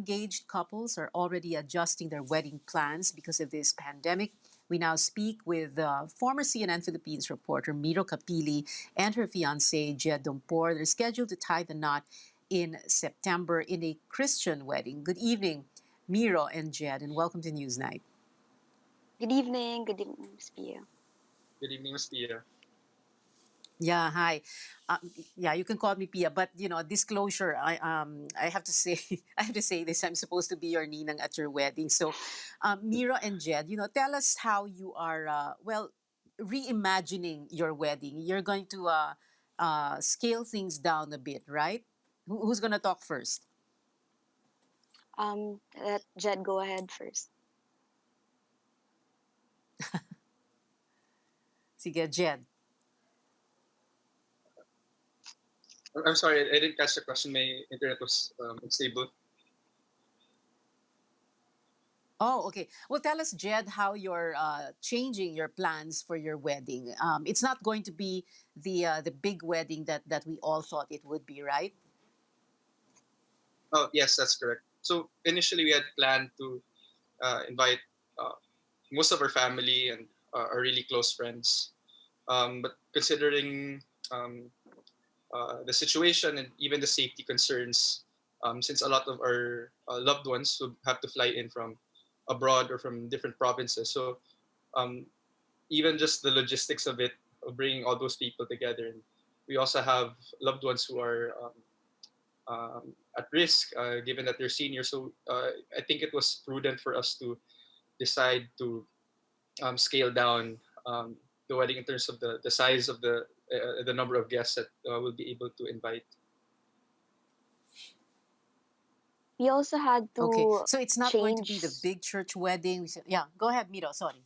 engaged couples are already adjusting their wedding plans because of this pandemic. We now speak with former CNN Philippines reporter Miro Capili and her fiance Jed Dompor. They're scheduled to tie the knot in September in a Christian wedding. Good evening, Miro and Jed, and welcome to Newsnight. Good evening, Ms. Pia. Good evening, Ms. Tia. Yeah, hi. Uh, yeah, you can call me Pia, but disclosure. I have to say, I have to say this. I'm supposed to be your ninang at your wedding. So, Mira and Jed, tell us how you are. Reimagining your wedding. You're going to scale things down a bit, right? Who's gonna talk first? Let Jed go ahead first. Sige, Jed. I'm sorry, I didn't catch the question. My internet was unstable. Oh, okay. Well, tell us, Jed, how you're changing your plans for your wedding. It's not going to be the big wedding that we all thought it would be, right? Oh, yes, that's correct. So initially, we had planned to invite uh, most of our family and our really close friends. But considering um, the situation and even the safety concerns, since a lot of our loved ones would have to fly in from abroad or from different provinces, so um, even just the logistics of it, of bringing all those people together. And we also have loved ones who are at risk, given that they're seniors. So I think it was prudent for us to decide to scale down the wedding in terms of the size of the number of guests that we'll be able to invite. We also had Okay. to So it's not going to be change. the big church wedding. Yeah, go ahead, Miro. Sorry.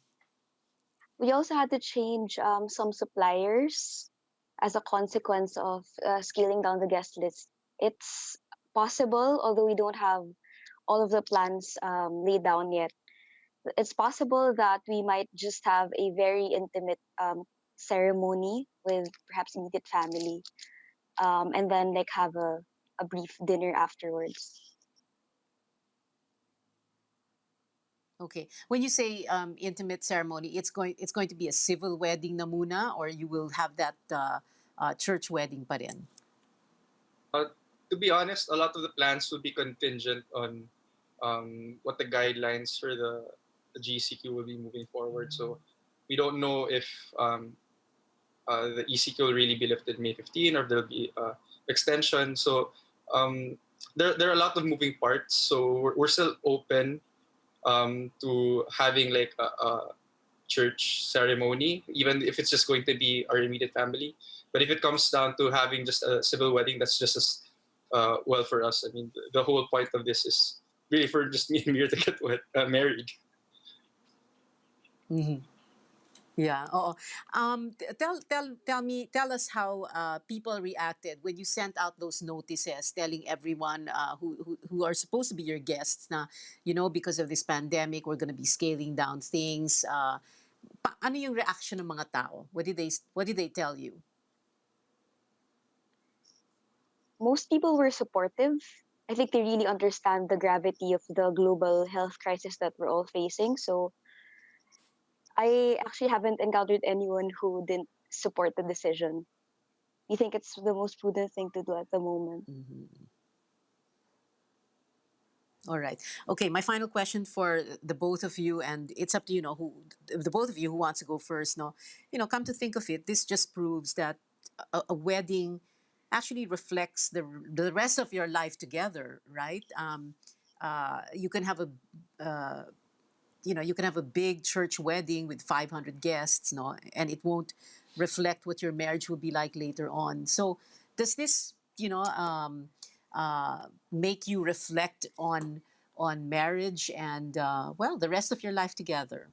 We also had to change some suppliers as a consequence of scaling down the guest list. It's possible, although we don't have all of the plans laid down yet. It's possible that we might just have a very intimate ceremony with perhaps immediate family, and then like have a brief dinner afterwards. Okay. When you say intimate ceremony, it's going to be a civil wedding na muna, or you will have that church wedding pa rin? Uh, to be honest, a lot of the plans will be contingent on what the guidelines for the GCQ will be moving forward. So we don't know if the ECQ will really be lifted May 15 or there'll be extension. So there are a lot of moving parts. So we're still open to having like a church ceremony, even if it's just going to be our immediate family. But if it comes down to having just a civil wedding, that's just as well for us. I mean, the whole point of this is really for just me and Mir to get married. Mhm. Yeah. Oh. Tell us how people reacted when you sent out those notices telling everyone who are supposed to be your guests na, because of this pandemic, we're going to be scaling down things. Ano yung reaction ng mga tao? What did they tell you? Most people were supportive. I think they really understand the gravity of the global health crisis that we're all facing. So I actually haven't encountered anyone who didn't support the decision. We think it's the most prudent thing to do at the moment. Mhm. All right. Okay. My final question for the both of you, and it's up to who the both of you who wants to go first. No, come to think of it, this just proves that a wedding actually reflects the rest of your life together, right? You can have a big church wedding with 500 guests, no, and it won't reflect what your marriage will be like later on. So, does this, make you reflect on marriage and the rest of your life together,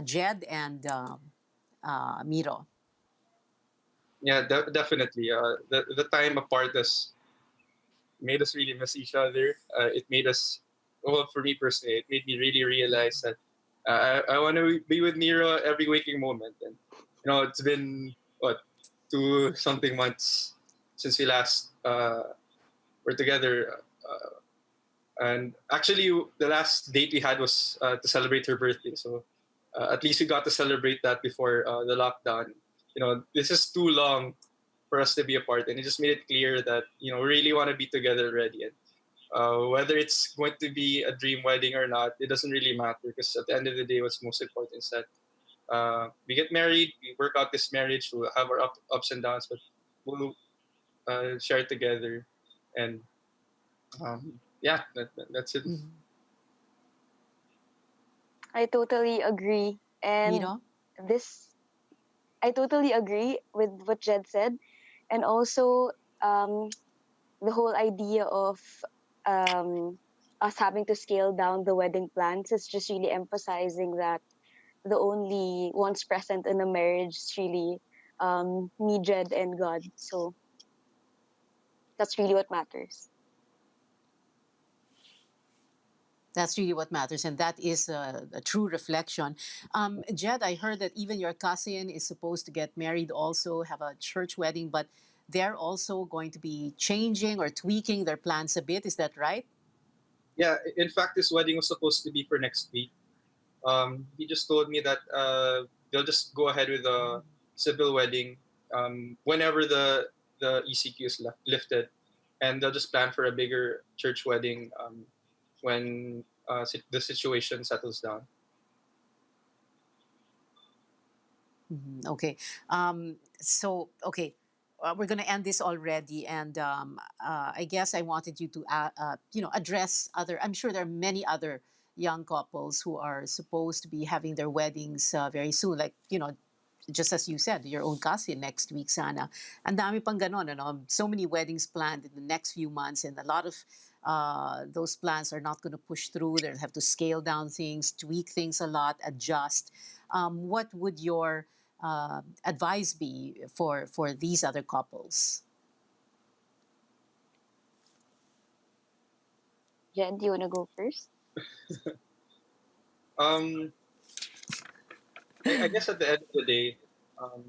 Jed and Miro? Yeah, definitely. The time apart has made us really miss each other. It made us, well, for me personally, it made me really realize that I want to be with Miro every waking moment. And it's been what 2 something months since we last were together. And actually, the last date we had was to celebrate her birthday. So at least we got to celebrate that before the lockdown. This is too long for us to be apart, and it just made it clear that we really want to be together already. And whether it's going to be a dream wedding or not, it doesn't really matter, because at the end of the day, what's most important is that we get married, we work out this marriage, we'll have our ups and downs, but we'll share it together. And yeah, that's it. Mhm. I totally agree. And Miro? this, I totally agree with what Jed said. And also, um, the whole idea of um, us having to scale down the wedding plans is just really emphasizing that the only ones present in a marriage is really me, Jed, and God. So that's really what matters. That's really what matters, and that is a true reflection. Jed, I heard that even your cousin is supposed to get married, also have a church wedding, but they're also going to be changing or tweaking their plans a bit. Is that right? Yeah, in fact, this wedding was supposed to be for next week. He just told me that they'll just go ahead with a civil wedding whenever the ECQ is lifted, and they'll just plan for a bigger church wedding when the situation settles down. Okay. Okay, we're going to end this already, and I guess I wanted you to, address other. I'm sure there are many other young couples who are supposed to be having their weddings very soon, like just as you said, your own cousin next week, sana. Ang dami pang ganon, ano? So many weddings planned in the next few months, and a lot of those plans are not going to push through. They'll have to scale down things, tweak things a lot, adjust. What would your advice be for these other couples? Jed, do you want to go first? Um, I guess at the end of the day, um,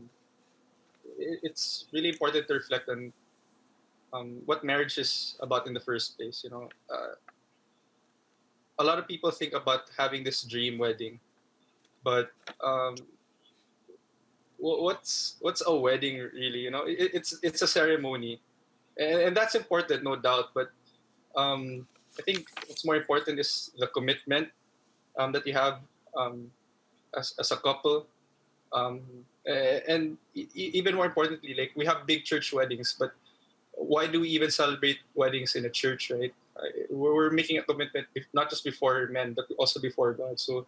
it's really important to reflect on what marriage is about in the first place. A lot of people think about having this dream wedding, but what's a wedding really? It's a ceremony, and that's important, no doubt. But I think what's more important is the commitment that you have um, as a couple. Um, and even more importantly, like, we have big church weddings, but why do we even celebrate weddings in a church, right? We're making a commitment, not just before men, but also before God. So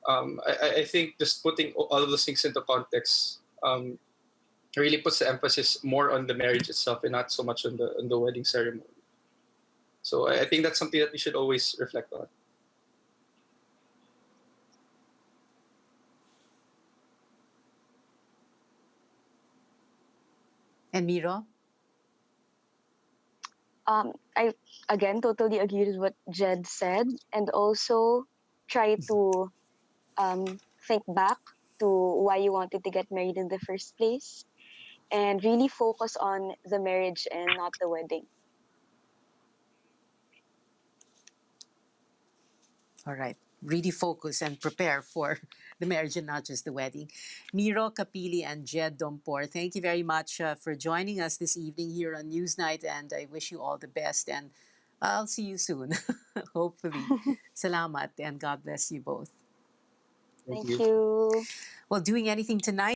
I think just putting all of those things into context really puts the emphasis more on the marriage itself and not so much on the wedding ceremony. So I think that's something that we should always reflect on. And Miro? I again totally agree with what Jed said, and also try to think back to why you wanted to get married in the first place, and really focus on the marriage and not the wedding. All right. Really focus and prepare for the marriage and not just the wedding. Miro, Capili, and Jed Dompor, thank you very much for joining us this evening here on Newsnight, and I wish you all the best, and I'll see you soon, hopefully. Salamat, and God bless you both. Thank Thank you. you. Well, doing anything tonight?